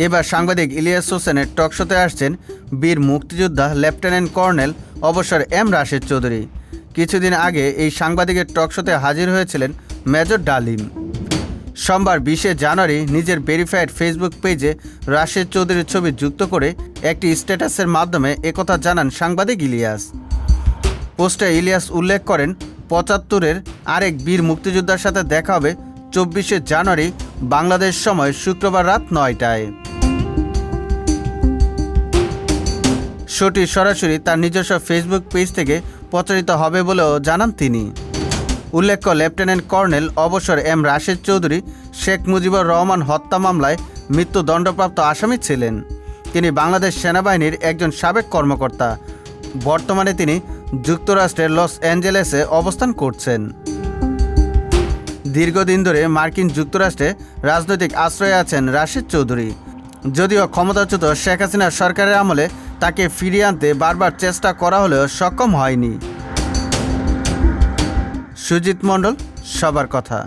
এবার সাংবাদিক ইলিয়াস হোসেনের টকশোতে আসছেন বীর মুক্তিযোদ্ধা লেফটেন্যান্ট কর্নেল অবসর এম রাশেদ চৌধুরী। কিছুদিন আগে এই সাংবাদিকের টকশোতে হাজির হয়েছিলেন মেজর ডালিম। সোমবার 20 জানুয়ারি নিজের ভেরিফাইড ফেসবুক পেজে রাশেদ চৌধুরীর ছবি যুক্ত করে একটি স্ট্যাটাসের মাধ্যমে একথা জানান সাংবাদিক ইলিয়াস। পোস্টে ইলিয়াস উল্লেখ করেন, 75-এর আরেক বীর মুক্তিযোদ্ধার সাথে দেখা হবে 24 জানুয়ারি বাংলাদেশ সময় শুক্রবার রাত 9টায়। শোটি সরাসরি তার নিজস্ব ফেসবুক পেজ থেকে প্রচারিত হবে বলেও জানান তিনি। উল্লেখ্য, লেফটেন্যান্ট কর্নেল অবসর এম রাশেদ চৌধুরী শেখ মুজিবুর রহমান হত্যা মামলায় মৃত্যুদণ্ডপ্রাপ্ত আসামি ছিলেন। তিনি বাংলাদেশ সেনাবাহিনীর একজন সাবেক কর্মকর্তা। বর্তমানে তিনি যুক্তরাষ্ট্রের লস অ্যাঞ্জেলেসে অবস্থান করছেন। দীর্ঘদিন ধরে মার্কিন যুক্তরাষ্ট্রে রাজনৈতিক আশ্রয়ে আছেন রাশেদ চৌধুরী। যদিও ক্ষমতাচ্যুত শেখ হাসিনার সরকারের আমলে তাকে ফিরিয়ে আনতে বারবার চেষ্টা করা হলেও সক্ষম হয়নি। সুজিত মণ্ডল, সবার কথা।